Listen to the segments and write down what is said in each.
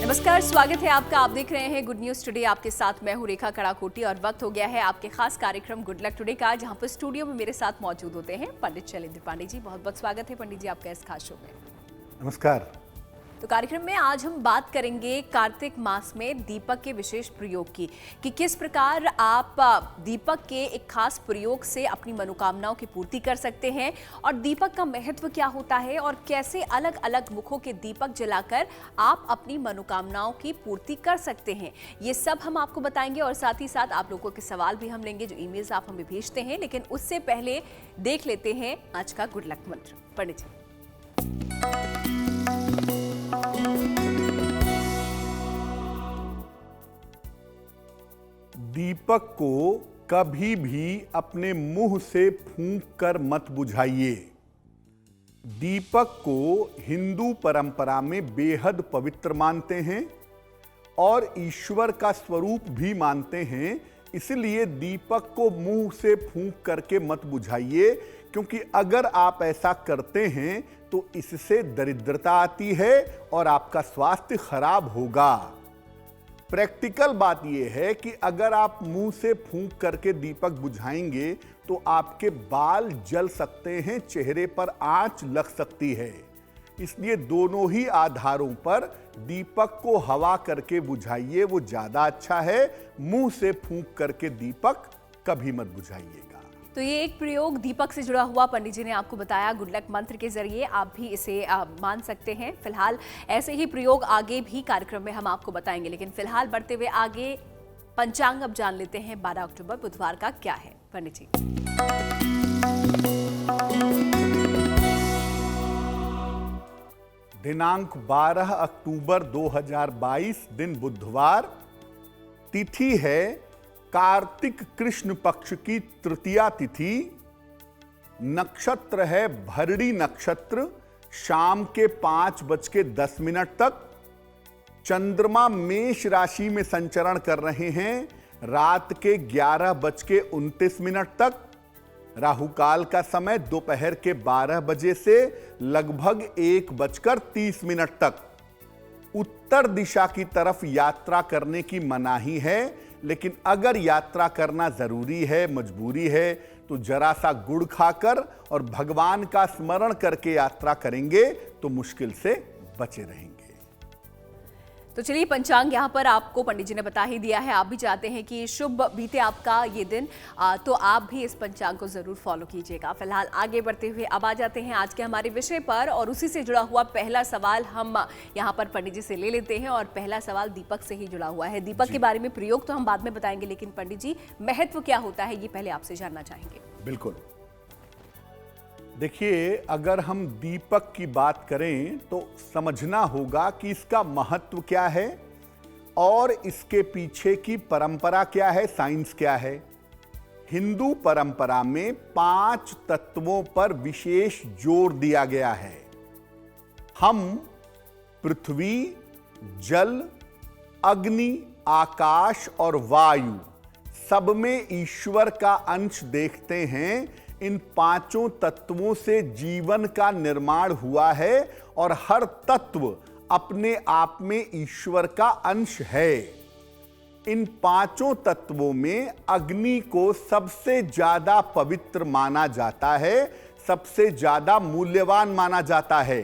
नमस्कार, स्वागत है आपका। आप देख रहे हैं गुड न्यूज टुडे। आपके साथ मैं हूं रेखा कड़ाकोटी और वक्त हो गया है आपके खास कार्यक्रम गुड लक टुडे का, जहां पर स्टूडियो में मेरे साथ मौजूद होते हैं पंडित शैलेंद्र पांडे जी। बहुत बहुत स्वागत है पंडित जी आपका इस खास शो में। नमस्कार। तो कार्यक्रम में आज हम बात करेंगे कार्तिक मास में दीपक के विशेष प्रयोग की, कि किस प्रकार आप दीपक के एक खास प्रयोग से अपनी मनोकामनाओं की पूर्ति कर सकते हैं, और दीपक का महत्व क्या होता है, और कैसे अलग अलग मुखों के दीपक जलाकर आप अपनी मनोकामनाओं की पूर्ति कर सकते हैं। ये सब हम आपको बताएंगे, और साथ ही साथ आप लोगों के सवाल भी हम लेंगे जो ईमेल्स आप हमें भेजते हैं। लेकिन उससे पहले देख लेते हैं आज का गुड लक मंत्र। पंडित जी, दीपक को कभी भी अपने मुंह से फूंक कर मत बुझाइए। दीपक को हिंदू परंपरा में बेहद पवित्र मानते हैं और ईश्वर का स्वरूप भी मानते हैं। इसलिए दीपक को मुंह से फूंक करके मत बुझाइए, क्योंकि अगर आप ऐसा करते हैं तो इससे दरिद्रता आती है और आपका स्वास्थ्य खराब होगा। प्रैक्टिकल बात यह है कि अगर आप मुंह से फूंक करके दीपक बुझाएंगे तो आपके बाल जल सकते हैं, चेहरे पर आंच लग सकती है। इसलिए दोनों ही आधारों पर दीपक को हवा करके बुझाइए, वो ज्यादा अच्छा है। मुंह से फूंक करके दीपक कभी मत बुझाइएगा। तो ये एक प्रयोग दीपक से जुड़ा हुआ पंडित जी ने आपको बताया गुड लक मंत्र के जरिए। आप भी इसे मान सकते हैं। फिलहाल ऐसे ही प्रयोग आगे भी कार्यक्रम में हम आपको बताएंगे, लेकिन फिलहाल बढ़ते हुए आगे पंचांग अब जान लेते हैं 12 अक्टूबर बुधवार का क्या है। पंडित जी, दिनांक 12 अक्टूबर 2022, दिन बुधवार, तिथि है कार्तिक कृष्ण पक्ष की तृतीया तिथि, नक्षत्र है भरणी नक्षत्र, शाम के 5:10 तक। चंद्रमा मेष राशि में संचरण कर रहे हैं रात के 11:29 तक। राहु काल का समय दोपहर के 12 बजे से लगभग 1:30 तक। उत्तर दिशा की तरफ यात्रा करने की मनाही है, लेकिन अगर यात्रा करना जरूरी है, मजबूरी है, तो जरा सा गुड़ खाकर और भगवान का स्मरण करके यात्रा करेंगे तो मुश्किल से बचे रहेंगे। तो चलिए, पंचांग यहाँ पर आपको पंडित जी ने बता ही दिया है। आप भी चाहते हैं कि शुभ बीते आपका ये दिन, तो आप भी इस पंचांग को जरूर फॉलो कीजिएगा। फिलहाल आगे बढ़ते हुए अब आ जाते हैं आज के हमारे विषय पर, और उसी से जुड़ा हुआ पहला सवाल हम यहाँ पर पंडित जी से ले लेते हैं। और पहला सवाल दीपक से ही जुड़ा हुआ है। दीपक के बारे में प्रयोग तो हम बाद में बताएंगे, लेकिन पंडित जी महत्व क्या होता है ये पहले आपसे जानना चाहेंगे। बिल्कुल। देखिए, अगर हम दीपक की बात करें तो समझना होगा कि इसका महत्व क्या है और इसके पीछे की परंपरा क्या है, साइंस क्या है। हिंदू परंपरा में 5 तत्वों पर विशेष जोर दिया गया है। हम पृथ्वी, जल, अग्नि, आकाश और वायु सब में ईश्वर का अंश देखते हैं। इन 5 तत्वों से जीवन का निर्माण हुआ है और हर तत्व अपने आप में ईश्वर का अंश है। इन 5 तत्वों में अग्नि को सबसे ज्यादा पवित्र माना जाता है, सबसे ज्यादा मूल्यवान माना जाता है।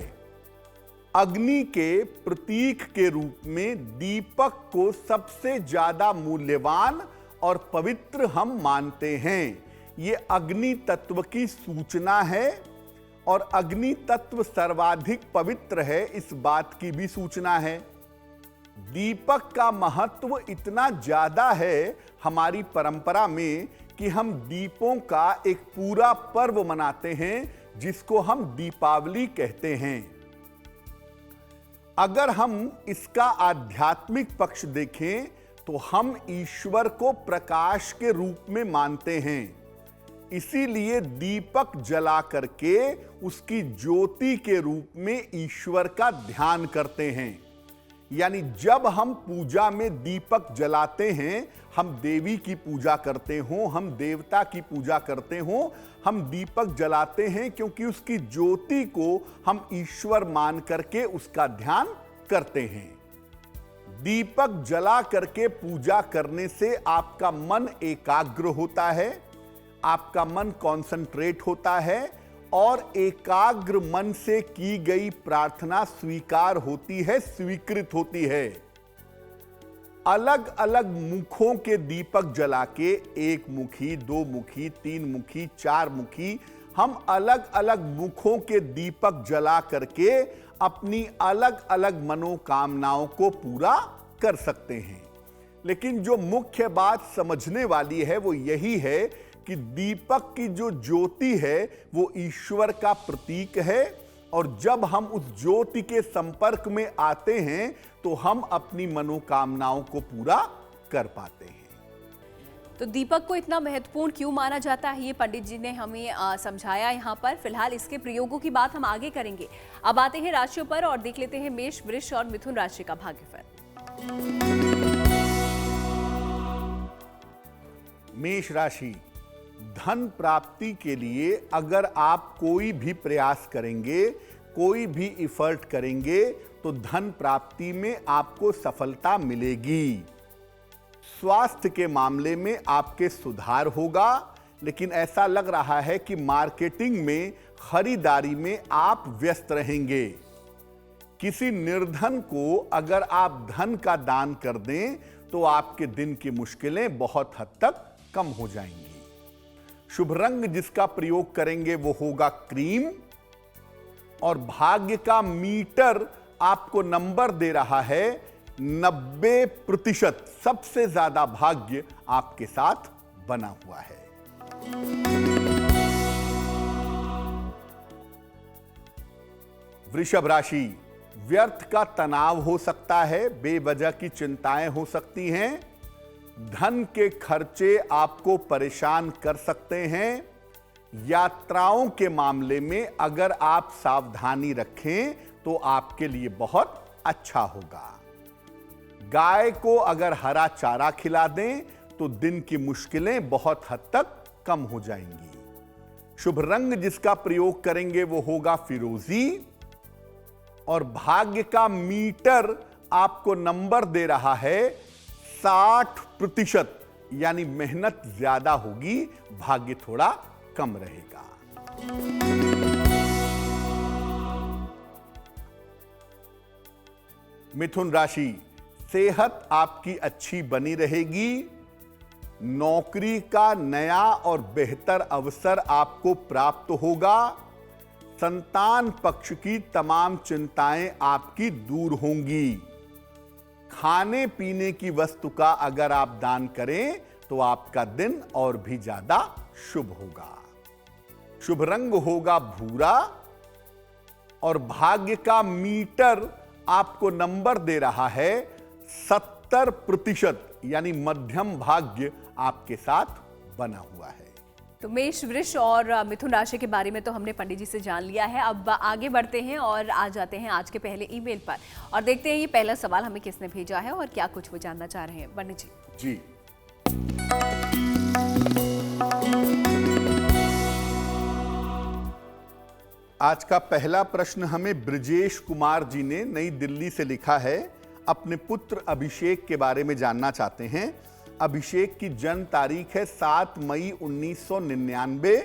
अग्नि के प्रतीक के रूप में दीपक को सबसे ज्यादा मूल्यवान और पवित्र हम मानते हैं। ये अग्नि तत्व की सूचना है, और अग्नि तत्व सर्वाधिक पवित्र है, इस बात की भी सूचना है। दीपक का महत्व इतना ज्यादा है हमारी परंपरा में कि हम दीपों का एक पूरा पर्व मनाते हैं, जिसको हम दीपावली कहते हैं। अगर हम इसका आध्यात्मिक पक्ष देखें तो हम ईश्वर को प्रकाश के रूप में मानते हैं। इसीलिए दीपक जला करके उसकी ज्योति के रूप में ईश्वर का ध्यान करते हैं। यानी जब हम पूजा में दीपक जलाते हैं, हम देवी की पूजा करते हो, हम देवता की पूजा करते हो, हम दीपक जलाते हैं क्योंकि उसकी ज्योति को हम ईश्वर मान करके उसका ध्यान करते हैं। दीपक जला करके पूजा करने से आपका मन एकाग्र होता है, आपका मन कॉन्सेंट्रेट होता है और एकाग्र मन से की गई प्रार्थना स्वीकार होती है, स्वीकृत होती है। अलग अलग मुखों के दीपक जला के, एक मुखी, दो मुखी, तीन मुखी, चार मुखी, हम अलग अलग मुखों के दीपक जला करके अपनी अलग अलग मनोकामनाओं को पूरा कर सकते हैं। लेकिन जो मुख्य बात समझने वाली है वो यही है कि दीपक की जो ज्योति है वो ईश्वर का प्रतीक है और जब हम उस ज्योति के संपर्क में आते हैं तो हम अपनी मनोकामनाओं को पूरा कर पाते हैं। तो दीपक को इतना महत्वपूर्ण क्यों माना जाता है, ये पंडित जी ने हमें समझाया यहाँ पर। फिलहाल इसके प्रयोगों की बात हम आगे करेंगे। अब आते हैं राशियों पर और देख लेते हैं मेष, वृष और मिथुन राशि का भाग्यफल। मेष राशि, धन प्राप्ति के लिए अगर आप कोई भी प्रयास करेंगे, कोई भी इफर्ट करेंगे तो धन प्राप्ति में आपको सफलता मिलेगी। स्वास्थ्य के मामले में आपके सुधार होगा, लेकिन ऐसा लग रहा है कि मार्केटिंग में, खरीदारी में आप व्यस्त रहेंगे। किसी निर्धन को अगर आप धन का दान कर दें तो आपके दिन की मुश्किलें बहुत हद तक कम हो जाएंगी। शुभ रंग जिसका प्रयोग करेंगे वो होगा क्रीम और भाग्य का मीटर आपको नंबर दे रहा है 90%। सबसे ज्यादा भाग्य आपके साथ बना हुआ है। वृषभ राशि, व्यर्थ का तनाव हो सकता है, बेवजह की चिंताएं हो सकती हैं, धन के खर्चे आपको परेशान कर सकते हैं। यात्राओं के मामले में अगर आप सावधानी रखें तो आपके लिए बहुत अच्छा होगा। गाय को अगर हरा चारा खिला दें तो दिन की मुश्किलें बहुत हद तक कम हो जाएंगी। शुभ रंग जिसका प्रयोग करेंगे वो होगा फिरोजी और भाग्य का मीटर आपको नंबर दे रहा है 60%, यानी मेहनत ज्यादा होगी, भाग्य थोड़ा कम रहेगा। मिथुन राशि, सेहत आपकी अच्छी बनी रहेगी। नौकरी का नया और बेहतर अवसर आपको प्राप्त होगा। संतान पक्ष की तमाम चिंताएं आपकी दूर होंगी। खाने पीने की वस्तु का अगर आप दान करें तो आपका दिन और भी ज्यादा शुभ होगा। शुभ रंग होगा भूरा और भाग्य का मीटर आपको नंबर दे रहा है 70%, यानी मध्यम भाग्य आपके साथ बना हुआ है। तो मेष, वृष और मिथुन राशि के बारे में तो हमने पंडित जी से जान लिया है। अब आगे बढ़ते हैं और आ जाते हैं आज के पहले ईमेल पर और देखते हैं ये पहला सवाल हमें किसने भेजा है और क्या कुछ वो जानना चाह रहे हैं। पंडित जी। आज का पहला प्रश्न हमें ब्रजेश कुमार जी ने नई दिल्ली से लिखा है। अपने पुत्र अभिषेक के बारे में जानना चाहते हैं। अभिषेक की जन्म तारीख है 7 मई 1999।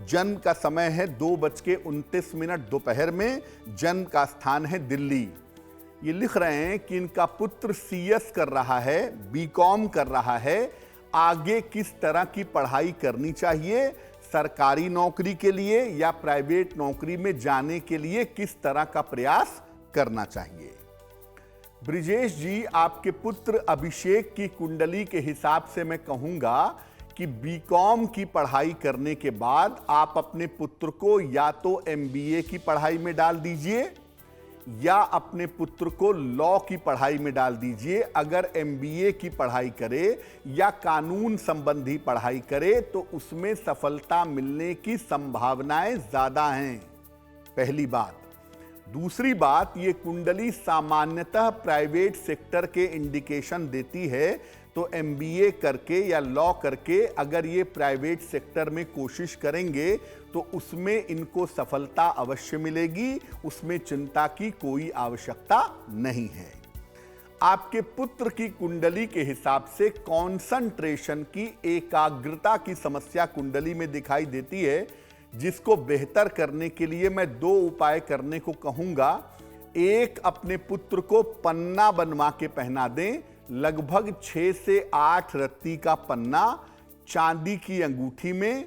जन्म का समय है 2:29 दोपहर में। जन्म का स्थान है दिल्ली। ये लिख रहे हैं कि इनका पुत्र सीएस कर रहा है, बीकॉम कर रहा है। आगे किस तरह की पढ़ाई करनी चाहिए, सरकारी नौकरी के लिए या प्राइवेट नौकरी में जाने के लिए किस तरह का प्रयास करना चाहिए। ब्रिजेश जी, आपके पुत्र अभिषेक की कुंडली के हिसाब से मैं कहूंगा कि बीकॉम की पढ़ाई करने के बाद आप अपने पुत्र को या तो एमबीए की पढ़ाई में डाल दीजिए या अपने पुत्र को लॉ की पढ़ाई में डाल दीजिए। अगर एमबीए की पढ़ाई करे या कानून संबंधी पढ़ाई करे तो उसमें सफलता मिलने की संभावनाएं ज्यादा हैं, पहली बात। दूसरी बात, ये कुंडली सामान्यतः प्राइवेट सेक्टर के इंडिकेशन देती है, तो एमबीए करके या लॉ करके अगर ये प्राइवेट सेक्टर में कोशिश करेंगे तो उसमें इनको सफलता अवश्य मिलेगी, उसमें चिंता की कोई आवश्यकता नहीं है। आपके पुत्र की कुंडली के हिसाब से कंसंट्रेशन की, एकाग्रता की समस्या कुंडली में दिखाई देती है, जिसको बेहतर करने के लिए मैं 2 उपाय करने को कहूंगा। एक, अपने पुत्र को पन्ना बनवा के पहना दें, लगभग 6 से 8 रत्ती का पन्ना चांदी की अंगूठी में,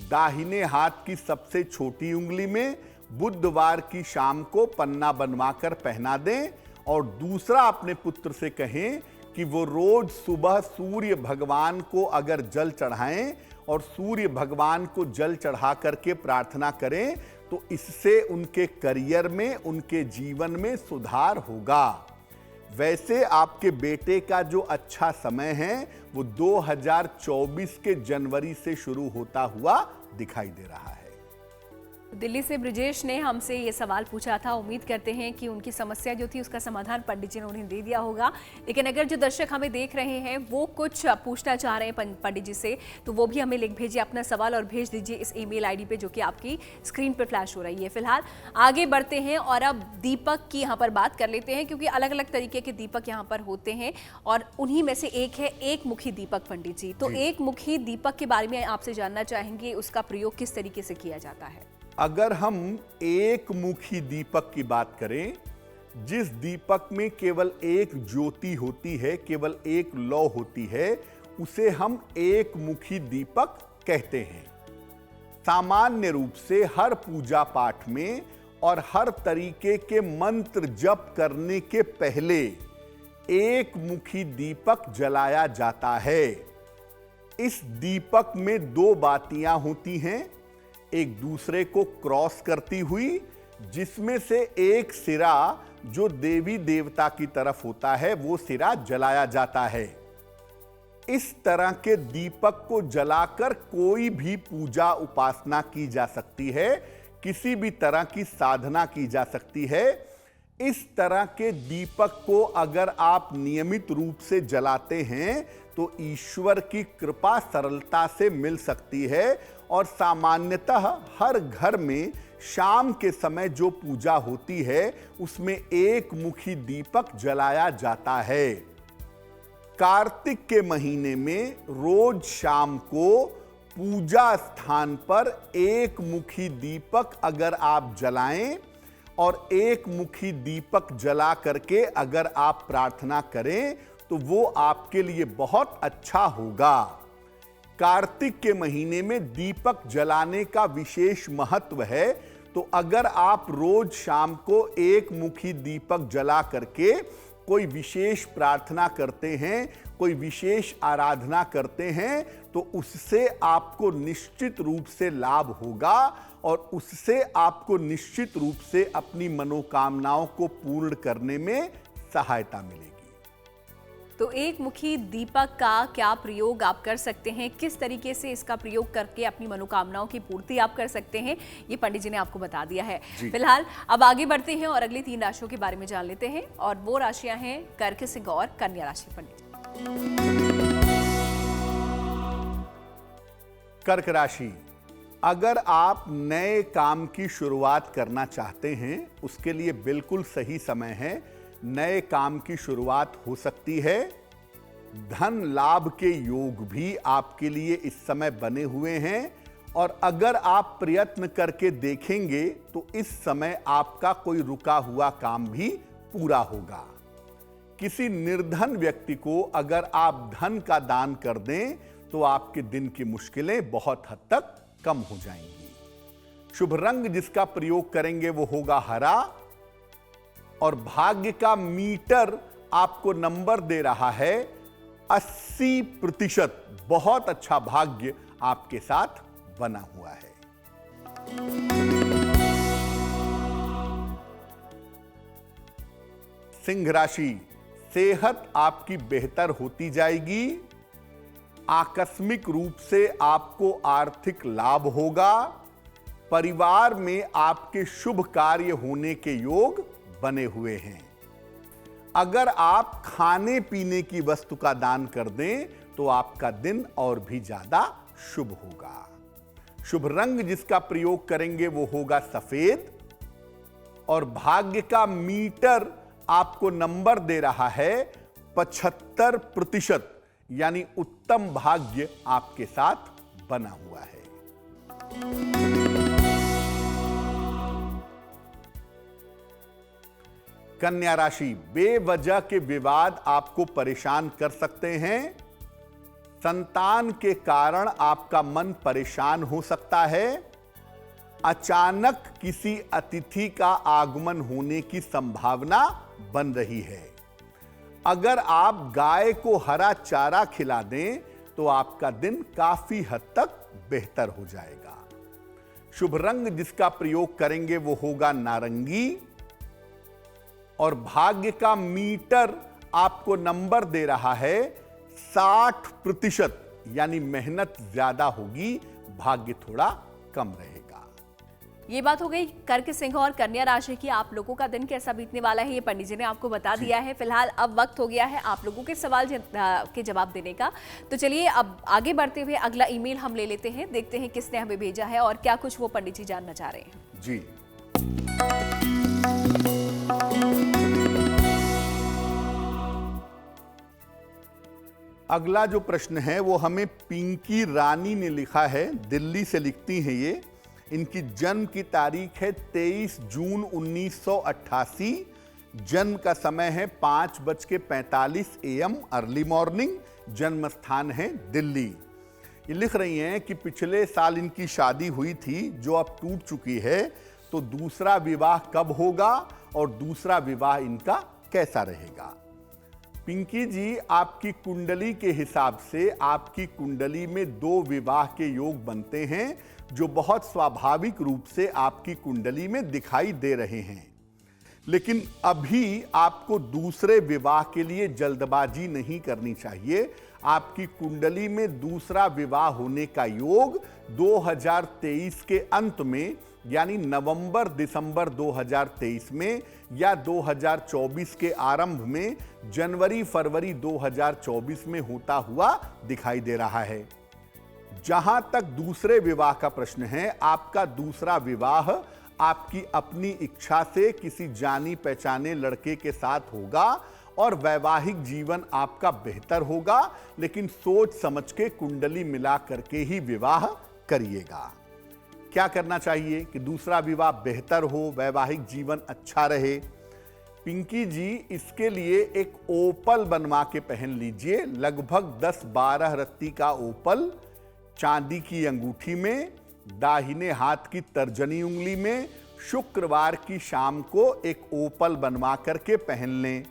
दाहिने हाथ की सबसे छोटी उंगली में, बुधवार की शाम को पन्ना बनवाकर पहना दें। और दूसरा, अपने पुत्र से कहें कि वो रोज सुबह सूर्य भगवान को अगर जल चढ़ाएं और सूर्य भगवान को जल चढ़ा करके प्रार्थना करें, तो इससे उनके करियर में, उनके जीवन में सुधार होगा। वैसे आपके बेटे का जो अच्छा समय है वो 2024 के जनवरी से शुरू होता हुआ दिखाई दे रहा है। दिल्ली से ब्रिजेश ने हमसे ये सवाल पूछा था। उम्मीद करते हैं कि उनकी समस्या जो थी उसका समाधान पंडित जी ने उन्हें दे दिया होगा। लेकिन अगर जो दर्शक हमें देख रहे हैं वो कुछ पूछना चाह रहे हैं पंडित जी से, तो वो भी हमें लिख भेजिए अपना सवाल और भेज दीजिए इस ईमेल आईडी पे जो कि आपकी स्क्रीन पर फ्लैश हो रही है। फिलहाल आगे बढ़ते हैं और अब दीपक की यहाँ पर बात कर लेते हैं, क्योंकि अलग अलग तरीके के दीपक यहाँ पर होते हैं और उन्हीं में से एक है एक मुखी दीपक। पंडित जी, तो एक मुखी दीपक के बारे में आपसे जानना चाहेंगे, उसका प्रयोग किस तरीके से किया जाता है? अगर हम एक मुखी दीपक की बात करें, जिस दीपक में केवल एक ज्योति होती है, केवल एक लौ होती है, उसे हम एक मुखी दीपक कहते हैं। सामान्य रूप से हर पूजा पाठ में और हर तरीके के मंत्र जप करने के पहले एक मुखी दीपक जलाया जाता है। इस दीपक में 2 बातियां होती हैं, एक दूसरे को क्रॉस करती हुई, जिसमें से एक सिरा जो देवी देवता की तरफ होता है वो सिरा जलाया जाता है। इस तरह के दीपक को जलाकर कोई भी पूजा उपासना की जा सकती है, किसी भी तरह की साधना की जा सकती है। इस तरह के दीपक को अगर आप नियमित रूप से जलाते हैं तो ईश्वर की कृपा सरलता से मिल सकती है। और सामान्यतः हर घर में शाम के समय जो पूजा होती है उसमें एक मुखी दीपक जलाया जाता है। कार्तिक के महीने में रोज शाम को पूजा स्थान पर एक मुखी दीपक अगर आप जलाएं और एक मुखी दीपक जला करके अगर आप प्रार्थना करें तो वो आपके लिए बहुत अच्छा होगा। कार्तिक के महीने में दीपक जलाने का विशेष महत्व है, तो अगर आप रोज शाम को एक मुखी दीपक जला करके कोई विशेष प्रार्थना करते हैं, कोई विशेष आराधना करते हैं, तो उससे आपको निश्चित रूप से लाभ होगा और उससे आपको निश्चित रूप से अपनी मनोकामनाओं को पूर्ण करने में सहायता मिलेगी। तो एक मुखी दीपक का क्या प्रयोग आप कर सकते हैं, किस तरीके से इसका प्रयोग करके अपनी मनोकामनाओं की पूर्ति आप कर सकते हैं, ये पंडित जी ने आपको बता दिया है। फिलहाल अब आगे बढ़ते हैं और अगली 3 राशियों के बारे में जान लेते हैं, और वो राशियां हैं कर्क, सिंह और कन्या राशि। पंडित जी, कर्क राशि, अगर आप नए काम की शुरुआत करना चाहते हैं, उसके लिए बिल्कुल सही समय है। नए काम की शुरुआत हो सकती है। धन लाभ के योग भी आपके लिए इस समय बने हुए हैं, और अगर आप प्रयत्न करके देखेंगे तो इस समय आपका कोई रुका हुआ काम भी पूरा होगा। किसी निर्धन व्यक्ति को अगर आप धन का दान कर दें तो आपके दिन की मुश्किलें बहुत हद तक कम हो जाएंगी। शुभ रंग जिसका प्रयोग करेंगे वो होगा हरा, और भाग्य का मीटर आपको नंबर दे रहा है 80%। बहुत अच्छा भाग्य आपके साथ बना हुआ है। सिंह राशि, सेहत आपकी बेहतर होती जाएगी। आकस्मिक रूप से आपको आर्थिक लाभ होगा। परिवार में आपके शुभ कार्य होने के योग बने हुए हैं। अगर आप खाने पीने की वस्तु का दान कर दें तो आपका दिन और भी ज्यादा शुभ होगा। शुभ रंग जिसका प्रयोग करेंगे वो होगा सफेद, और भाग्य का मीटर आपको नंबर दे रहा है 75% यानी उत्तम भाग्य आपके साथ बना हुआ है। कन्या राशि, बेवजह के विवाद आपको परेशान कर सकते हैं। संतान के कारण आपका मन परेशान हो सकता है। अचानक किसी अतिथि का आगमन होने की संभावना बन रही है। अगर आप गाय को हरा चारा खिला दें तो आपका दिन काफी हद तक बेहतर हो जाएगा। शुभ रंग जिसका प्रयोग करेंगे वो होगा नारंगी और भाग्य का मीटर आपको नंबर दे रहा है 60%, यानी मेहनत ज्यादा होगी, भाग्य थोड़ा कम रहेगा। ये बात हो गई कर्क, सिंह और कन्या राशि की। आप लोगों का दिन कैसा बीतने वाला है ये पंडित जी ने आपको बता दिया है। फिलहाल अब वक्त हो गया है आप लोगों के सवाल के जवाब देने का। तो चलिए अब आगे बढ़ते हुए अगला ईमेल हम ले लेते हैं, देखते हैं किसने हमें भेजा है और क्या कुछ वो पंडित जी जानना चाह रहे हैं। जी, अगला जो प्रश्न है वो हमें पिंकी रानी ने लिखा है, दिल्ली से लिखती हैं ये। इनकी जन्म की तारीख है 23 जून 1988। जन्म का समय है 5:45 AM अर्ली मॉर्निंग। जन्म स्थान है दिल्ली। ये लिख रही हैं कि पिछले साल इनकी शादी हुई थी जो अब टूट चुकी है, तो दूसरा विवाह कब होगा और दूसरा विवाह इनका कैसा रहेगा। पिंकी जी, आपकी कुंडली के हिसाब से आपकी कुंडली में 2 विवाह के योग बनते हैं जो बहुत स्वाभाविक रूप से आपकी कुंडली में दिखाई दे रहे हैं। लेकिन अभी आपको दूसरे विवाह के लिए जल्दबाजी नहीं करनी चाहिए। आपकी कुंडली में दूसरा विवाह होने का योग 2023 के अंत में, यानी नवंबर दिसंबर 2023 में, या 2024 के आरंभ में, जनवरी फरवरी 2024 में होता हुआ दिखाई दे रहा है। जहां तक दूसरे विवाह का प्रश्न है, आपका दूसरा विवाह आपकी अपनी इच्छा से किसी जानी पहचाने लड़के के साथ होगा और वैवाहिक जीवन आपका बेहतर होगा, लेकिन सोच समझ के कुंडली मिला करके ही विवाह करिएगा। क्या करना चाहिए कि दूसरा विवाह बेहतर हो, वैवाहिक जीवन अच्छा रहे? पिंकी जी, इसके लिए एक ओपल बनवा के पहन लीजिए। लगभग 10-12 रत्ती का ओपल चांदी की अंगूठी में, दाहिने हाथ की तर्जनी उंगली में, शुक्रवार की शाम को एक ओपल बनवा करके पहन लें।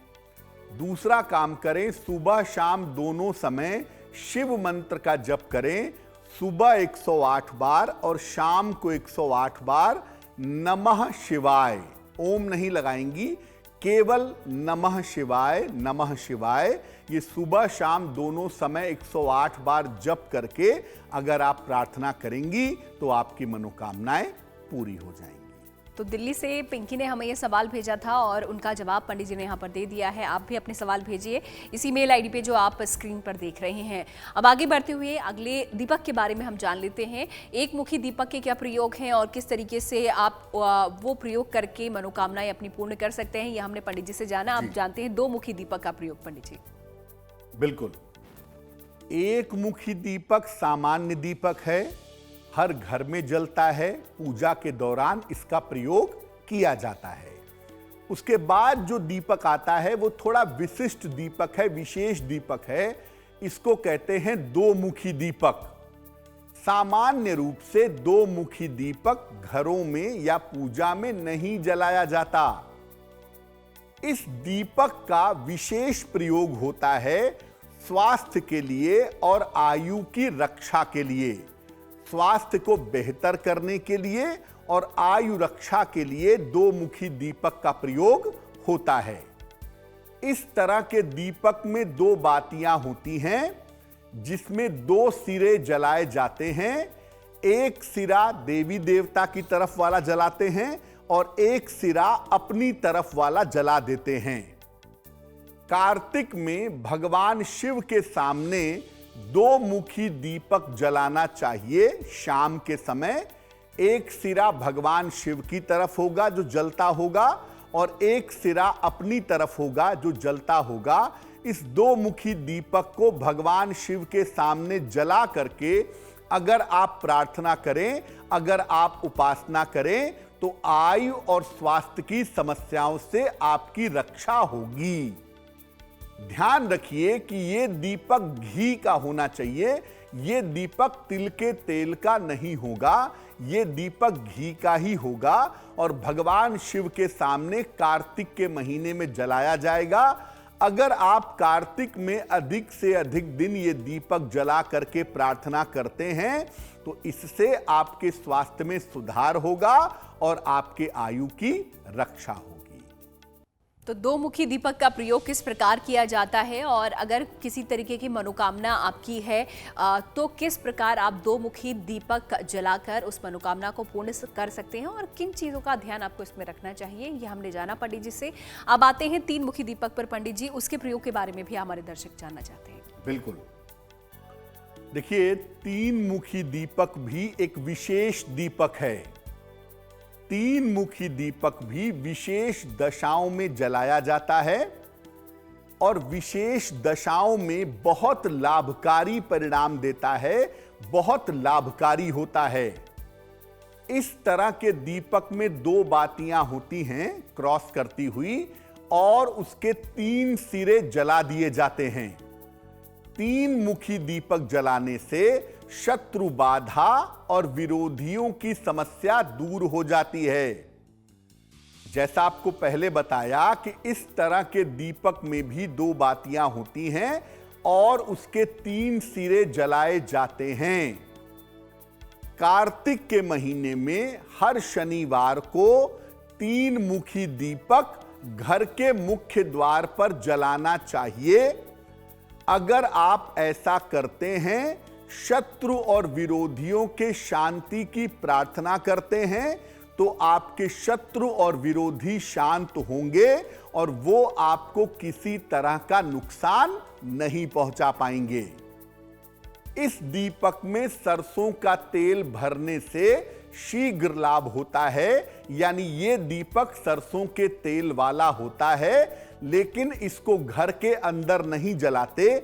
दूसरा काम करें, सुबह शाम दोनों समय शिव मंत्र का जप करें। सुबह 108 बार और शाम को 108 बार नमः शिवाय, ओम नहीं लगाएंगी, केवल नमः शिवाय नमः शिवाय, ये सुबह शाम दोनों समय 108 बार जप करके अगर आप प्रार्थना करेंगी तो आपकी मनोकामनाएं पूरी हो जाएंगी। तो दिल्ली से पिंकी ने हमें ये सवाल भेजा था और उनका जवाब पंडित जी ने यहाँ पर दे दिया है। आप भी अपने सवाल भेजिए इसी मेल आईडी पे जो आप स्क्रीन पर देख रहे हैं। अब आगे बढ़ते हुए अगले दीपक के बारे में हम जान लेते हैं। एक मुखी दीपक के क्या प्रयोग हैं और किस तरीके से आप वो प्रयोग करके मनोकामनाएं अपनी पूर्ण कर सकते हैं, ये हमने पंडित जी से जाना। आप जानते हैं 2 मुखी दीपक का प्रयोग पंडित जी। बिल्कुल, एक मुखी दीपक सामान्य दीपक है, हर घर में जलता है, पूजा के दौरान इसका प्रयोग किया जाता है। उसके बाद जो दीपक आता है वो थोड़ा विशिष्ट दीपक है, विशेष दीपक है। इसको कहते हैं 2 मुखी दीपक। सामान्य रूप से 2 मुखी दीपक घरों में या पूजा में नहीं जलाया जाता। इस दीपक का विशेष प्रयोग होता है स्वास्थ्य के लिए और आयु की रक्षा के लिए। स्वास्थ्य को बेहतर करने के लिए और आयु रक्षा के लिए 2 मुखी दीपक का प्रयोग होता है। इस तरह के दीपक में 2 बातियां होती हैं जिसमें 2 सिरे जलाए जाते हैं। एक सिरा देवी देवता की तरफ वाला जलाते हैं और एक सिरा अपनी तरफ वाला जला देते हैं। कार्तिक में भगवान शिव के सामने 2 मुखी दीपक जलाना चाहिए शाम के समय। एक सिरा भगवान शिव की तरफ होगा जो जलता होगा और एक सिरा अपनी तरफ होगा जो जलता होगा। इस दो मुखी दीपक को भगवान शिव के सामने जला करके अगर आप प्रार्थना करें, अगर आप उपासना करें, तो आयु और स्वास्थ्य की समस्याओं से आपकी रक्षा होगी। ध्यान रखिए कि ये दीपक घी का होना चाहिए, ये दीपक तिल के तेल का नहीं होगा, ये दीपक घी का ही होगा और भगवान शिव के सामने कार्तिक के महीने में जलाया जाएगा। अगर आप कार्तिक में अधिक से अधिक दिन ये दीपक जला करके प्रार्थना करते हैं तो इससे आपके स्वास्थ्य में सुधार होगा और आपके आयु की रक्षा होगी। तो दो मुखी दीपक का प्रयोग किस प्रकार किया जाता है और अगर किसी तरीके की मनोकामना आपकी है तो किस प्रकार आप दो मुखी दीपक जलाकर उस मनोकामना को पूर्ण कर सकते हैं और किन चीज़ों का ध्यान आपको इसमें रखना चाहिए, ये हमने जाना पंडित जी से। अब आते हैं तीन मुखी दीपक पर पंडित जी, उसके प्रयोग के बारे में भी हमारे दर्शक जानना चाहते हैं। बिल्कुल, देखिए तीन मुखी दीपक भी एक विशेष दीपक है। तीन मुखी दीपक भी विशेष दशाओं में जलाया जाता है और विशेष दशाओं में बहुत लाभकारी परिणाम देता है, बहुत लाभकारी होता है। इस तरह के दीपक में दो बातियां होती हैं क्रॉस करती हुई और उसके तीन सिरे जला दिए जाते हैं। तीन मुखी दीपक जलाने से शत्रु बाधा और विरोधियों की समस्या दूर हो जाती है। जैसा आपको पहले बताया कि इस तरह के दीपक में भी दो बातियां होती हैं और उसके तीन सिरे जलाए जाते हैं। कार्तिक के महीने में हर शनिवार को तीन मुखी दीपक घर के मुख्य द्वार पर जलाना चाहिए। अगर आप ऐसा करते हैं, शत्रु और विरोधियों के शांति की प्रार्थना करते हैं, तो आपके शत्रु और विरोधी शांत होंगे और वो आपको किसी तरह का नुकसान नहीं पहुंचा पाएंगे। इस दीपक में सरसों का तेल भरने से शीघ्र लाभ होता है, यानी ये दीपक सरसों के तेल वाला होता है, लेकिन इसको घर के अंदर नहीं जलाते।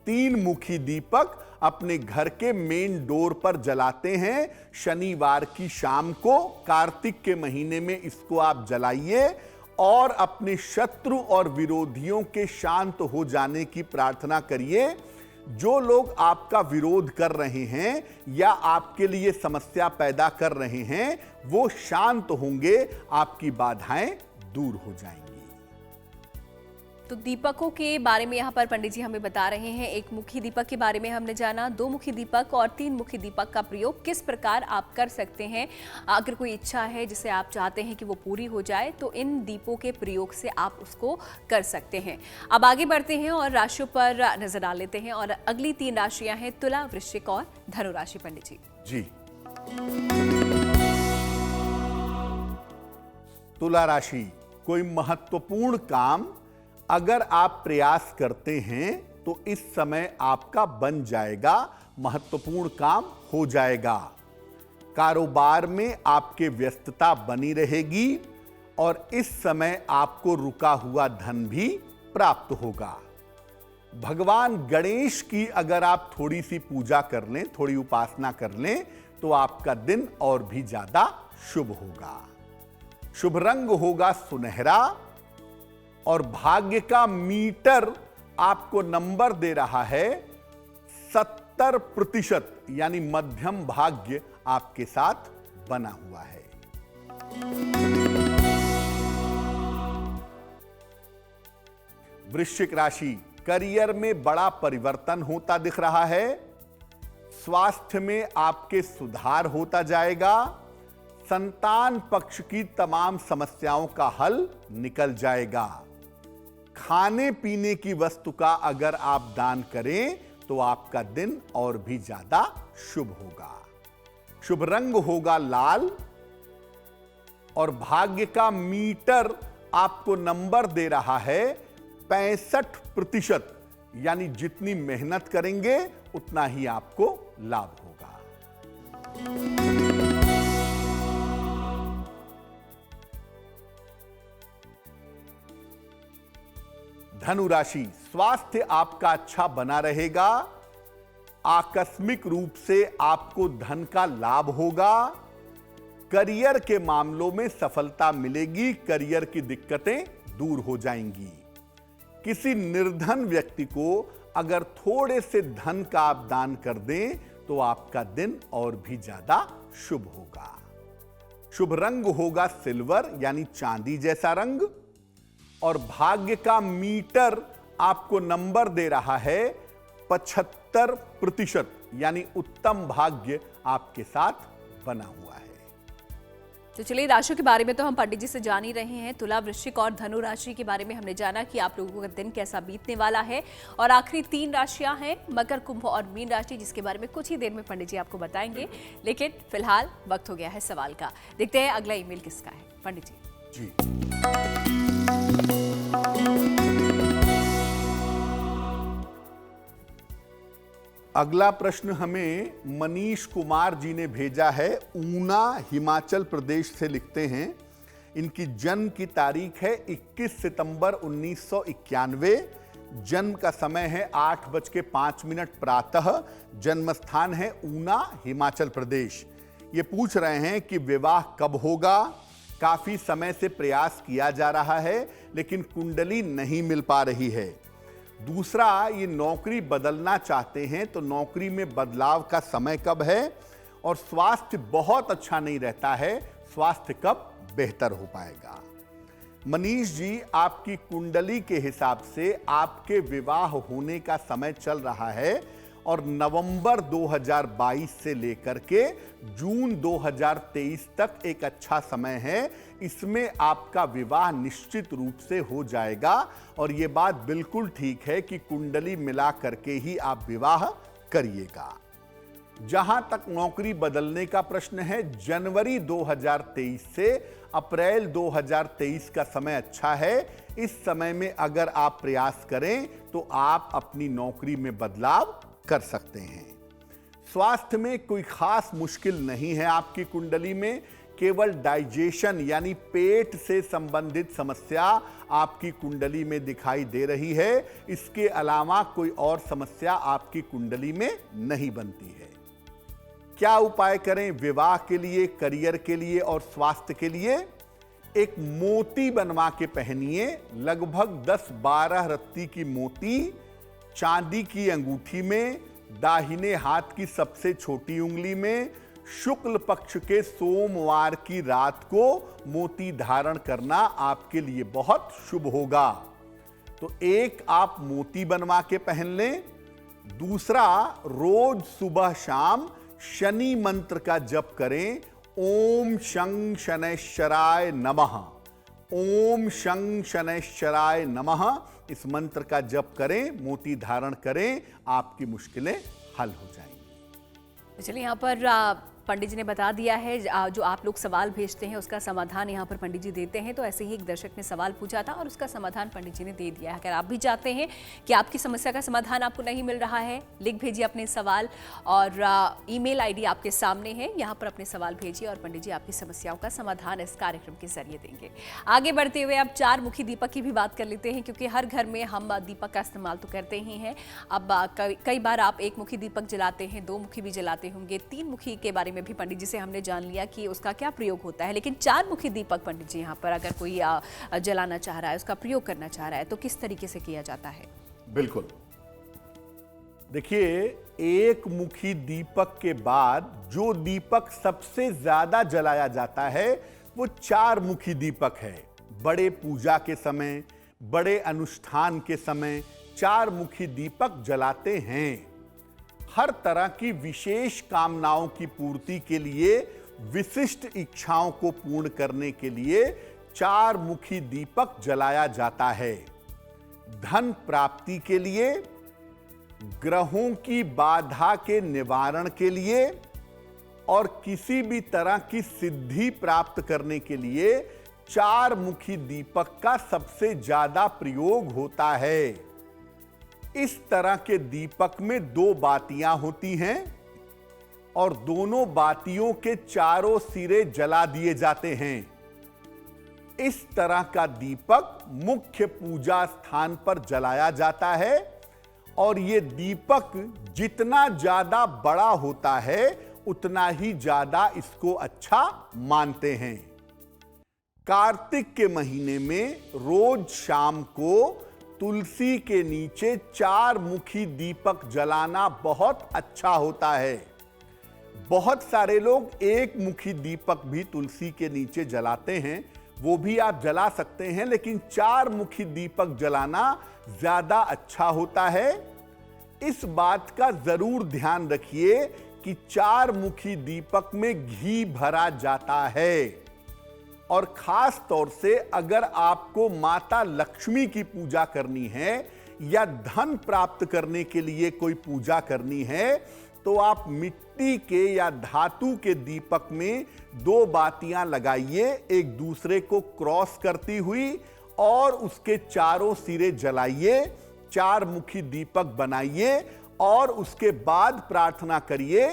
तीन मुखी दीपक अपने घर के मेन डोर पर जलाते हैं। शनिवार की शाम को कार्तिक के महीने में इसको आप जलाइए और अपने शत्रु और विरोधियों के शांत हो जाने की प्रार्थना करिए। जो लोग आपका विरोध कर रहे हैं या आपके लिए समस्या पैदा कर रहे हैं, वो शांत होंगे, आपकी बाधाएं दूर हो जाएंगी। तो दीपकों के बारे में यहाँ पर पंडित जी हमें बता रहे हैं। एक मुखी दीपक के बारे में हमने जाना, दो मुखी दीपक और तीन मुखी दीपक का प्रयोग किस प्रकार आप कर सकते हैं। अगर कोई इच्छा है जिसे आप चाहते हैं कि वो पूरी हो जाए तो इन दीपों के प्रयोग से आप उसको कर सकते हैं। अब आगे बढ़ते हैं और राशियों पर नजर डाल लेते हैं और अगली तीन राशियां हैं तुला, वृश्चिक और धनु राशि। पंडित जी तुला राशि, कोई महत्वपूर्ण काम अगर आप प्रयास करते हैं तो इस समय आपका बन जाएगा, महत्वपूर्ण काम हो जाएगा। कारोबार में आपके व्यस्तता बनी रहेगी और इस समय आपको रुका हुआ धन भी प्राप्त होगा। भगवान गणेश की अगर आप थोड़ी सी पूजा कर लें, थोड़ी उपासना कर लें, तो आपका दिन और भी ज्यादा शुभ होगा। शुभ रंग होगा सुनहरा और भाग्य का मीटर आपको नंबर दे रहा है 70%, यानी मध्यम भाग्य आपके साथ बना हुआ है। वृश्चिक राशि, करियर में बड़ा परिवर्तन होता दिख रहा है। स्वास्थ्य में आपके सुधार होता जाएगा। संतान पक्ष की तमाम समस्याओं का हल निकल जाएगा। खाने पीने की वस्तु का अगर आप दान करें तो आपका दिन और भी ज्यादा शुभ होगा। शुभ रंग होगा लाल और भाग्य का मीटर आपको नंबर दे रहा है 65%, यानी जितनी मेहनत करेंगे उतना ही आपको लाभ होगा। धनु राशि, स्वास्थ्य आपका अच्छा बना रहेगा। आकस्मिक रूप से आपको धन का लाभ होगा। करियर के मामलों में सफलता मिलेगी। करियर की दिक्कतें दूर हो जाएंगी। किसी निर्धन व्यक्ति को अगर थोड़े से धन का आप दान कर दें तो आपका दिन और भी ज्यादा शुभ होगा। शुभ रंग होगा सिल्वर यानी चांदी जैसा रंग। और भाग्य का मीटर आपको नंबर दे रहा है 75% यानी उत्तम भाग्य आपके साथ बना हुआ है। तो चलिए, राशियों के बारे में तो हम पंडित जी से जान ही रहे हैं। तुला, वृश्चिक और धनु राशि के बारे में हमने जाना कि आप लोगों का दिन कैसा बीतने वाला है। और आखिरी 3 राशियां हैं मकर, कुंभ और मीन राशि, जिसके बारे में कुछ ही देर में पंडित जी आपको बताएंगे। लेकिन फिलहाल वक्त हो गया है सवाल का। देखते हैं अगला ईमेल किसका है। पंडित जी। अगला प्रश्न हमें मनीष कुमार जी ने भेजा है। ऊना, हिमाचल प्रदेश से लिखते हैं। इनकी जन्म की तारीख है 21 सितंबर 1991। जन्म का समय है 8:05 प्रातः। जन्म स्थान है ऊना, हिमाचल प्रदेश। ये पूछ रहे हैं कि विवाह कब होगा। काफी समय से प्रयास किया जा रहा है लेकिन कुंडली नहीं मिल पा रही है। दूसरा, ये नौकरी बदलना चाहते हैं तो नौकरी में बदलाव का समय कब है। और स्वास्थ्य बहुत अच्छा नहीं रहता है, स्वास्थ्य कब बेहतर हो पाएगा। मनीष जी, आपकी कुंडली के हिसाब से आपके विवाह होने का समय चल रहा है और नवंबर 2022 से लेकर के जून 2023 तक एक अच्छा समय है। इसमें आपका विवाह निश्चित रूप से हो जाएगा। और ये बात बिल्कुल ठीक है कि कुंडली मिला करके ही आप विवाह करिएगा। जहां तक नौकरी बदलने का प्रश्न है, जनवरी 2023 से अप्रैल 2023 का समय अच्छा है। इस समय में अगर आप प्रयास करें तो आप अपनी नौकरी में बदलाव कर सकते हैं। स्वास्थ्य में कोई खास मुश्किल नहीं है आपकी कुंडली में। केवल डाइजेशन यानी पेट से संबंधित समस्या आपकी कुंडली में दिखाई दे रही है। इसके अलावा कोई और समस्या आपकी कुंडली में नहीं बनती है। क्या उपाय करें विवाह के लिए, करियर के लिए और स्वास्थ्य के लिए? एक मोती बनवा के पहनिए। लगभग 10-12 रत्ती की मोती चांदी की अंगूठी में, दाहिने हाथ की सबसे छोटी उंगली में, शुक्ल पक्ष के सोमवार की रात को मोती धारण करना आपके लिए बहुत शुभ होगा। तो एक आप मोती बनवा के पहन लें। दूसरा, रोज सुबह शाम शनि मंत्र का जप करें। ओम शं शनैश्चराय नमः, ओम शं शनैश्चराय नमः। इस मंत्र का जप करें, मोती धारण करें, आपकी मुश्किलें हल हो जाएंगी। चलिए, यहाँ पर पंडित जी ने बता दिया है। जो आप लोग सवाल भेजते हैं उसका समाधान यहाँ पर पंडित जी देते हैं। तो ऐसे ही एक दर्शक ने सवाल पूछा था और उसका समाधान पंडित जी ने दे दिया है। अगर आप भी चाहते हैं कि आपकी समस्या का समाधान आपको नहीं मिल रहा है, लिख भेजिए अपने सवाल और ईमेल आईडी आपके सामने है। यहाँ पर अपने सवाल भेजिए और पंडित जी आपकी समस्याओं का समाधान इस कार्यक्रम के जरिए देंगे। आगे बढ़ते हुए अब 4 मुखी दीपक की भी बात कर लेते हैं, क्योंकि हर घर में हम दीपक का इस्तेमाल तो करते ही हैं। अब कई बार आप 1 मुखी दीपक जलाते हैं, 2 मुखी भी जलाते होंगे, 3 मुखी के बारे में भी पंडित जी से हमने जान लिया कि उसका क्या प्रयोग होता है। लेकिन 4 मुखी दीपक पंडित जी, यहाँ पर अगर कोई जलाना चाह रहा है, उसका प्रयोग करना चाह रहा है, तो किस तरीके से किया जाता है? बिल्कुल, देखिए, 1 मुखी दीपक के बाद जो दीपक सबसे ज्यादा जलाया जाता है वो 4 मुखी दीपक है। बड़े पूजा के समय, बड़े अनुष्ठान के समय 4 मुखी दीपक जलाते हैं। हर तरह की विशेष कामनाओं की पूर्ति के लिए, विशिष्ट इच्छाओं को पूर्ण करने के लिए 4 मुखी दीपक जलाया जाता है। धन प्राप्ति के लिए, ग्रहों की बाधा के निवारण के लिए और किसी भी तरह की सिद्धि प्राप्त करने के लिए 4 मुखी दीपक का सबसे ज्यादा प्रयोग होता है। इस तरह के दीपक में 2 बातियां होती हैं और दोनों बातियों के चारों सिरे जला दिए जाते हैं। इस तरह का दीपक मुख्य पूजा स्थान पर जलाया जाता है और यह दीपक जितना ज्यादा बड़ा होता है उतना ही ज्यादा इसको अच्छा मानते हैं। कार्तिक के महीने में रोज शाम को तुलसी के नीचे 4 मुखी दीपक जलाना बहुत अच्छा होता है। बहुत सारे लोग 1 मुखी दीपक भी तुलसी के नीचे जलाते हैं, वो भी आप जला सकते हैं, लेकिन 4 मुखी दीपक जलाना ज्यादा अच्छा होता है। इस बात का जरूर ध्यान रखिए कि 4 मुखी दीपक में घी भरा जाता है और खास तौर से अगर आपको माता लक्ष्मी की पूजा करनी है या धन प्राप्त करने के लिए कोई पूजा करनी है तो आप मिट्टी के या धातु के दीपक में 2 बातियां लगाइए, एक दूसरे को क्रॉस करती हुई, और उसके चारों सिरे जलाइए, 4 मुखी दीपक बनाइए और उसके बाद प्रार्थना करिए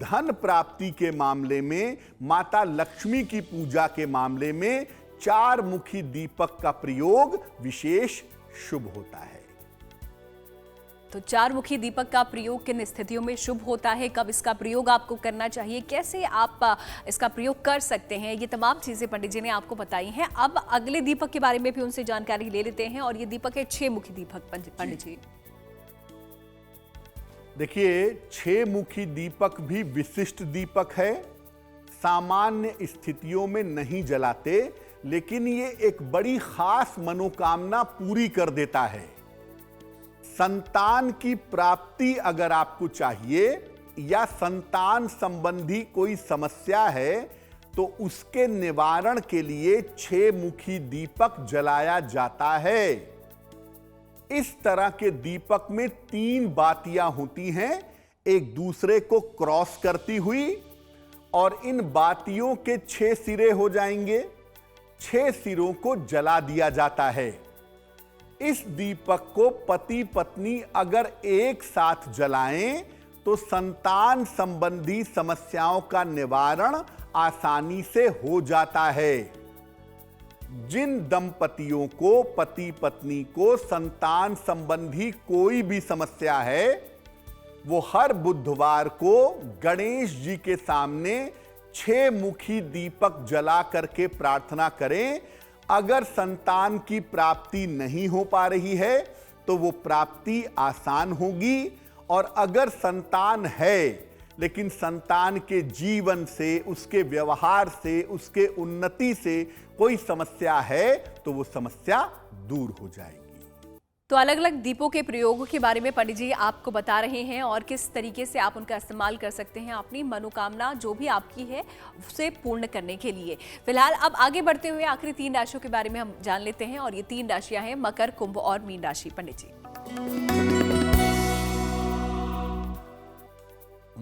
धन प्राप्ति के मामले में, माता लक्ष्मी की पूजा के मामले में 4 मुखी दीपक का प्रयोग विशेष शुभ होता है। तो 4 मुखी दीपक का प्रयोग किन स्थितियों में शुभ होता है, कब इसका प्रयोग आपको करना चाहिए, कैसे आप इसका प्रयोग कर सकते हैं, ये तमाम चीजें पंडित जी ने आपको बताई हैं। अब अगले दीपक के बारे में भी उनसे जानकारी ले लेते हैं और ये दीपक है 6 मुखी दीपक पंडित जी। देखिए, 6 मुखी दीपक भी विशिष्ट दीपक है, सामान्य स्थितियों में नहीं जलाते, लेकिन ये एक बड़ी खास मनोकामना पूरी कर देता है। संतान की प्राप्ति अगर आपको चाहिए या संतान संबंधी कोई समस्या है तो उसके निवारण के लिए 6 मुखी दीपक जलाया जाता है। इस तरह के दीपक में 3 बातियां होती हैं, एक दूसरे को क्रॉस करती हुई, और इन बातियों के 6 सिरे हो जाएंगे। 6 सिरों को जला दिया जाता है। इस दीपक को पति पत्नी अगर एक साथ जलाएं तो संतान संबंधी समस्याओं का निवारण आसानी से हो जाता है। जिन दंपतियों को, पति पत्नी को संतान संबंधी कोई भी समस्या है वो हर बुधवार को गणेश जी के सामने 6 मुखी दीपक जला करके प्रार्थना करें। अगर संतान की प्राप्ति नहीं हो पा रही है तो वो प्राप्ति आसान होगी, और अगर संतान है लेकिन संतान के जीवन से, उसके व्यवहार से, उसके उन्नति से कोई समस्या है तो वो समस्या दूर हो जाएगी। तो अलग अलग दीपों के प्रयोगों के बारे में पंडित जी आपको बता रहे हैं और किस तरीके से आप उनका इस्तेमाल कर सकते हैं अपनी मनोकामना जो भी आपकी है उसे पूर्ण करने के लिए। फिलहाल अब आगे बढ़ते हुए आखिरी 3 राशियों के बारे में हम जान लेते हैं और ये 3 राशियां हैं मकर, कुंभ और मीन राशि। पंडित जी।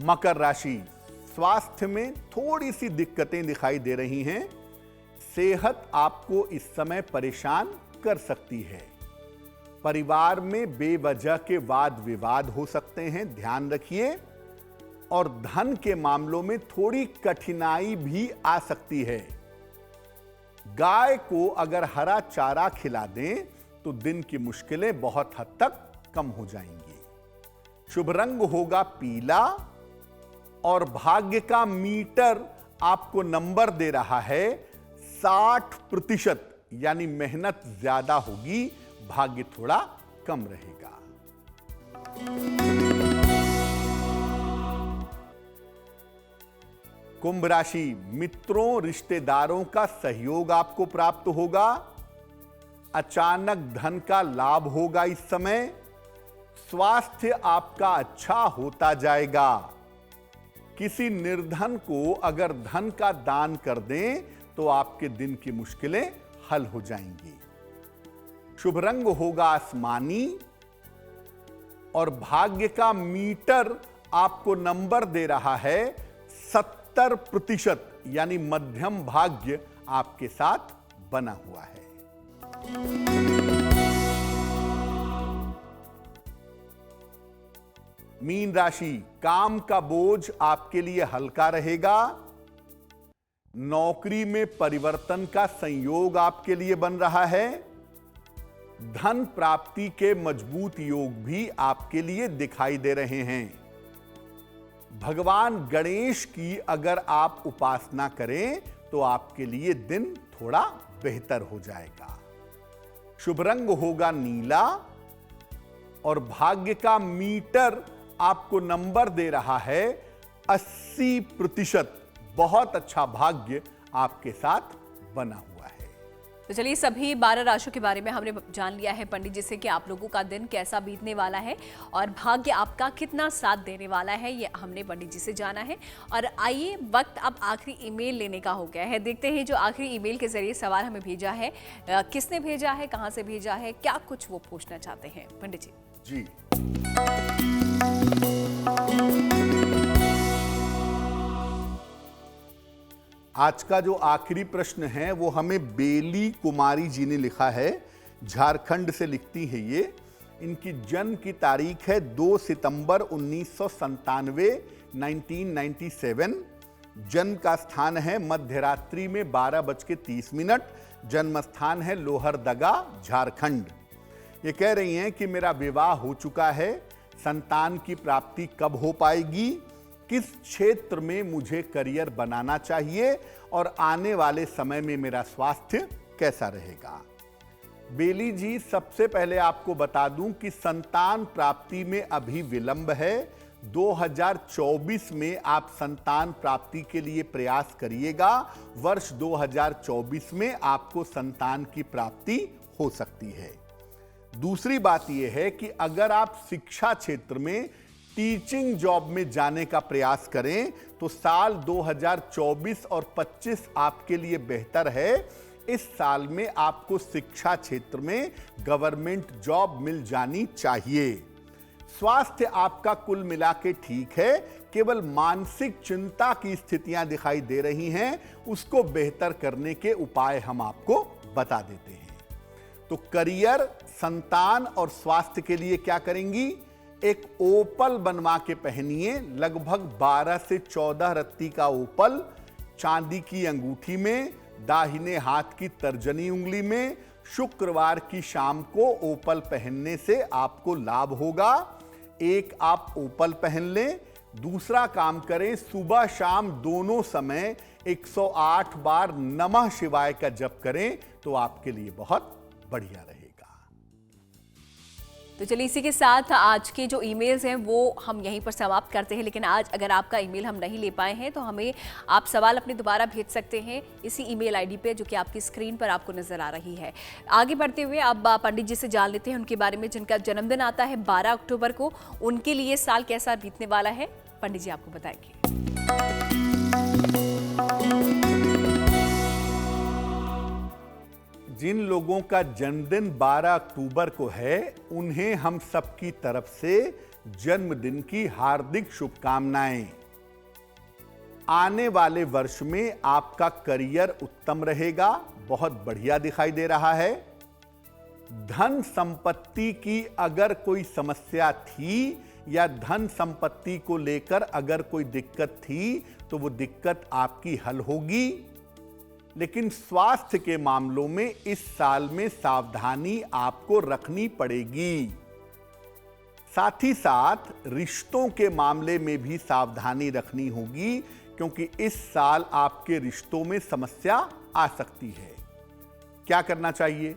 मकर राशि, स्वास्थ्य में थोड़ी सी दिक्कतें दिखाई दे रही हैं। सेहत आपको इस समय परेशान कर सकती है। परिवार में बेवजह के वाद विवाद हो सकते हैं, ध्यान रखिए। और धन के मामलों में थोड़ी कठिनाई भी आ सकती है। गाय को अगर हरा चारा खिला दें तो दिन की मुश्किलें बहुत हद तक कम हो जाएंगी। शुभ रंग होगा पीला और भाग्य का मीटर आपको नंबर दे रहा है 60%, यानी मेहनत ज्यादा होगी, भाग्य थोड़ा कम रहेगा। कुंभ राशि, मित्रों रिश्तेदारों का सहयोग आपको प्राप्त होगा। अचानक धन का लाभ होगा इस समय। स्वास्थ्य आपका अच्छा होता जाएगा। किसी निर्धन को अगर धन का दान कर दें तो आपके दिन की मुश्किलें हल हो जाएंगी। शुभ रंग होगा आसमानी और भाग्य का मीटर आपको नंबर दे रहा है 70%, यानी मध्यम भाग्य आपके साथ बना हुआ है। मीन राशि, काम का बोझ आपके लिए हल्का रहेगा। नौकरी में परिवर्तन का संयोग आपके लिए बन रहा है। धन प्राप्ति के मजबूत योग भी आपके लिए दिखाई दे रहे हैं। भगवान गणेश की अगर आप उपासना करें तो आपके लिए दिन थोड़ा बेहतर हो जाएगा। शुभ रंग होगा नीला और भाग्य का मीटर आपको नंबर दे रहा है 80%। बहुत अच्छा भाग्य आपके साथ बना हुआ है। तो चलिए, सभी 12 राशियों के बारे में हमने जान लिया है पंडित जी से कि आप लोगों का दिन कैसा बीतने वाला है और भाग्य आपका कितना साथ देने वाला है, ये हमने पंडित जी से जाना है। और आइए, वक्त अब आखिरी ईमेल लेने का हो गया है। देखते हैं जो आखिरी ईमेल के जरिए सवाल हमें भेजा है, किसने भेजा है, कहाँ से भेजा है, क्या कुछ वो पूछना चाहते हैं पंडित जी। आज का जो आखिरी प्रश्न है वो हमें बेली कुमारी जी ने लिखा है। झारखंड से लिखती है ये। इनकी जन्म की तारीख है 2 सितंबर 1997, 1997। जन्म का स्थान है मध्यरात्रि में 12:30। जन्म स्थान है लोहरदगा, झारखंड। ये कह रही हैं कि मेरा विवाह हो चुका है, संतान की प्राप्ति कब हो पाएगी, किस क्षेत्र में मुझे करियर बनाना चाहिए और आने वाले समय में मेरा स्वास्थ्य कैसा रहेगा। बेली जी, सबसे पहले आपको बता दूं कि संतान प्राप्ति में अभी विलंब है। 2024 में आप संतान प्राप्ति के लिए प्रयास करिएगा। वर्ष 2024 में आपको संतान की प्राप्ति हो सकती है। दूसरी बात यह है कि अगर आप शिक्षा क्षेत्र में टीचिंग जॉब में जाने का प्रयास करें तो साल 2024 और 25 आपके लिए बेहतर है। इस साल में आपको शिक्षा क्षेत्र में गवर्नमेंट जॉब मिल जानी चाहिए। स्वास्थ्य आपका कुल मिला के ठीक है, केवल मानसिक चिंता की स्थितियां दिखाई दे रही हैं। उसको बेहतर करने के उपाय हम आपको बता देते हैं। तो करियर, संतान और स्वास्थ्य के लिए क्या करेंगी? एक ओपल बनवा के पहनिए। लगभग 12 से 14 रत्ती का ओपल चांदी की अंगूठी में, दाहिने हाथ की तर्जनी उंगली में। शुक्रवार की शाम को ओपल पहनने से आपको लाभ होगा। एक आप ओपल पहन लें। दूसरा काम करें, सुबह शाम दोनों समय 108 बार नमः शिवाय का जप करें तो आपके लिए बहुत बढ़िया रहेगा। तो चलिए, इसी के साथ आज के जो ईमेल्स हैं वो हम यहीं पर समाप्त करते हैं। लेकिन आज अगर आपका ईमेल हम नहीं ले पाए हैं तो हमें आप सवाल अपने दोबारा भेज सकते हैं इसी ईमेल आईडी पे जो कि आपकी स्क्रीन पर आपको नजर आ रही है। आगे बढ़ते हुए अब पंडित जी से जान लेते हैं उनके बारे में, जिनका जन्मदिन आता है 12 अक्टूबर को। उनके लिए साल कैसा बीतने वाला है, पंडित जी आपको बताएंगे। जिन लोगों का जन्मदिन 12 अक्टूबर को है उन्हें हम सबकी तरफ से जन्मदिन की हार्दिक शुभकामनाएं। आने वाले वर्ष में आपका करियर उत्तम रहेगा, बहुत बढ़िया दिखाई दे रहा है। धन संपत्ति की अगर कोई समस्या थी या धन संपत्ति को लेकर अगर कोई दिक्कत थी तो वो दिक्कत आपकी हल होगी। लेकिन स्वास्थ्य के मामलों में इस साल में सावधानी आपको रखनी पड़ेगी। साथ ही साथ रिश्तों के मामले में भी सावधानी रखनी होगी, क्योंकि इस साल आपके रिश्तों में समस्या आ सकती है। क्या करना चाहिए?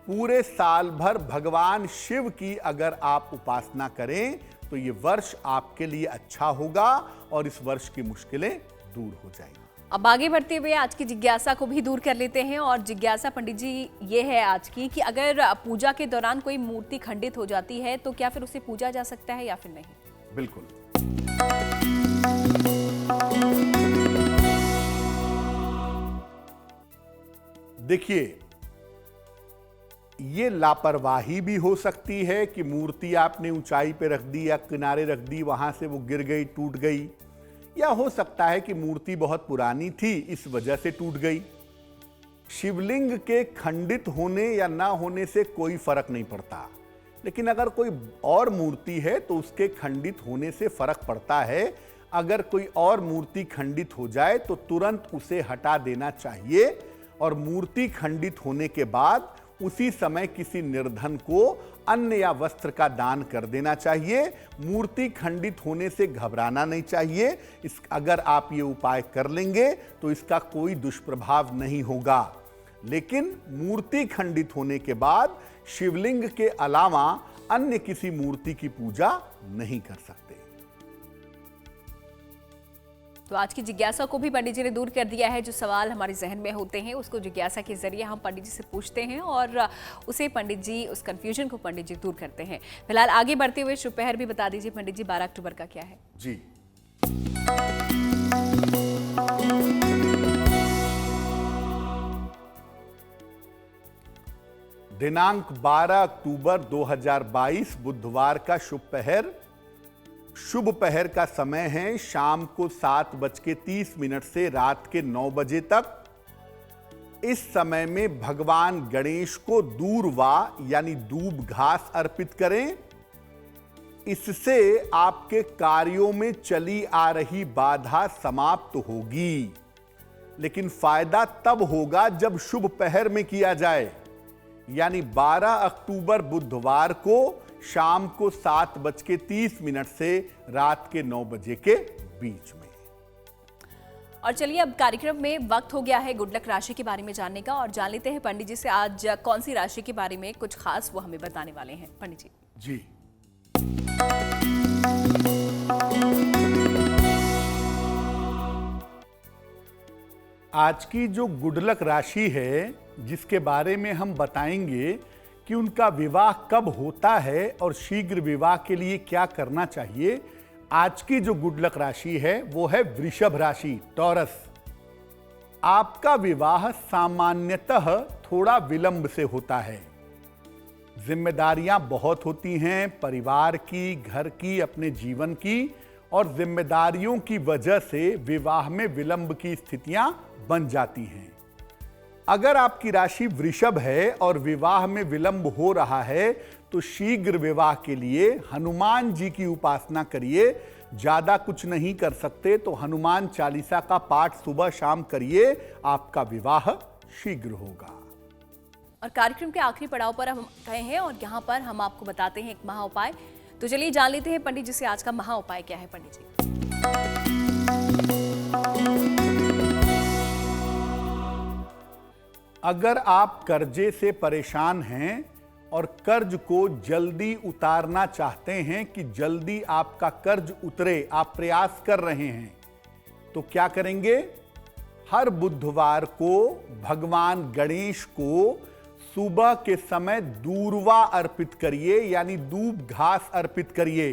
पूरे साल भर भगवान शिव की अगर आप उपासना करें तो ये वर्ष आपके लिए अच्छा होगा और इस वर्ष की मुश्किलें दूर हो जाएंगी। अब आगे बढ़ते हुए आज की जिज्ञासा को भी दूर कर लेते हैं। और जिज्ञासा पंडित जी ये है आज की कि अगर पूजा के दौरान कोई मूर्ति खंडित हो जाती है तो क्या फिर उसे पूजा जा सकता है या फिर नहीं? बिल्कुल। देखिए, ये लापरवाही भी हो सकती है कि मूर्ति आपने ऊंचाई पे रख दी या किनारे रख दी, वहां से वो गिर गई, टूट गई। या हो सकता है कि मूर्ति बहुत पुरानी थी, इस वजह से टूट गई। शिवलिंग के खंडित होने या ना होने से कोई फर्क नहीं पड़ता, लेकिन अगर कोई और मूर्ति है तो उसके खंडित होने से फर्क पड़ता है। अगर कोई और मूर्ति खंडित हो जाए तो तुरंत उसे हटा देना चाहिए और मूर्ति खंडित होने के बाद उसी समय किसी निर्धन को अन्न या वस्त्र का दान कर देना चाहिए। मूर्ति खंडित होने से घबराना नहीं चाहिए। अगर आप ये उपाय कर लेंगे तो इसका कोई दुष्प्रभाव नहीं होगा। लेकिन मूर्ति खंडित होने के बाद शिवलिंग के अलावा अन्य किसी मूर्ति की पूजा नहीं कर सकते। तो आज की जिज्ञासा को भी पंडित जी ने दूर कर दिया है। जो सवाल हमारे जहन में होते हैं उसको जिज्ञासा के जरिए हम पंडित जी से पूछते हैं और उसे पंडित जी, उस कंफ्यूजन को पंडित जी दूर करते हैं। फिलहाल आगे बढ़ते हुए शुभ पहर भी बता दीजिए पंडित जी, 12 अक्टूबर का क्या है? जी, दिनांक 12 अक्टूबर 2022 बुधवार का शुभ पहर। शुभ पहर का समय है शाम को 7:30 से रात के 9 बजे तक। इस समय में भगवान गणेश को दूर्वा यानी दूब घास अर्पित करें। इससे आपके कार्यों में चली आ रही बाधा समाप्त होगी। लेकिन फायदा तब होगा जब शुभ पहर में किया जाए, यानी 12 अक्टूबर बुधवार को शाम को 7:30 से रात के 9 बजे के बीच में। और चलिए अब कार्यक्रम में वक्त हो गया है गुड लक राशि के बारे में जानने का और जान लेते हैं पंडित जी से आज कौन सी राशि के बारे में कुछ खास वो हमें बताने वाले हैं। पंडित जी जी, आज की जो गुड लक राशि है जिसके बारे में हम बताएंगे कि उनका विवाह कब होता है और शीघ्र विवाह के लिए क्या करना चाहिए। आज की जो गुड लक राशि है वो है वृषभ राशि, टॉरस। आपका विवाह सामान्यतः थोड़ा विलंब से होता है। जिम्मेदारियां बहुत होती हैं, परिवार की, घर की, अपने जीवन की, और जिम्मेदारियों की वजह से विवाह में विलंब की स्थितियां बन जाती हैं। अगर आपकी राशि वृषभ है और विवाह में विलंब हो रहा है तो शीघ्र विवाह के लिए हनुमान जी की उपासना करिए। ज्यादा कुछ नहीं कर सकते तो हनुमान चालीसा का पाठ सुबह शाम करिए, आपका विवाह शीघ्र होगा। और कार्यक्रम के आखिरी पड़ाव पर हम गए हैं और यहाँ पर हम आपको बताते हैं एक महा उपाय। तो चलिए जान लेते हैं पंडित जी से आज का महा उपाय क्या है। पंडित जी अगर आप कर्जे से परेशान हैं और कर्ज को जल्दी उतारना चाहते हैं कि जल्दी आपका कर्ज उतरे, आप प्रयास कर रहे हैं, तो क्या करेंगे? हर बुधवार को भगवान गणेश को सुबह के समय दूर्वा अर्पित करिए, यानी दूब घास अर्पित करिए।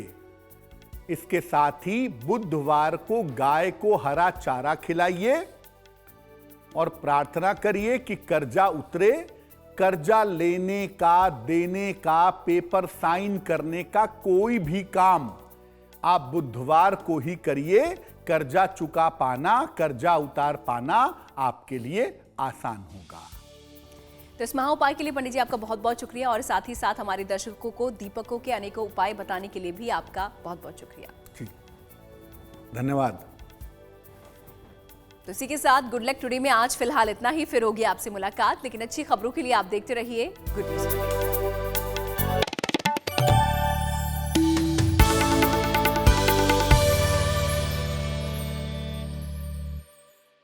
इसके साथ ही बुधवार को गाय को हरा चारा खिलाइए और प्रार्थना करिए कि कर्जा उतरे। कर्जा लेने का, देने का, पेपर साइन करने का कोई भी काम आप बुधवार को ही करिए। कर्जा चुका पाना, कर्जा उतार पाना आपके लिए आसान होगा। तो इस महा उपाय के लिए पंडित जी आपका बहुत बहुत शुक्रिया और साथ ही साथ हमारे दर्शकों को दीपकों के अनेकों उपाय बताने के लिए भी आपका बहुत बहुत शुक्रिया। ठीक, धन्यवाद। तो इसी के साथ गुड लक टुडे में आज फिलहाल इतना ही। फिर होगी आपसे मुलाकात, लेकिन अच्छी खबरों के लिए आप देखते रहिए गुड न्यूज टुडे।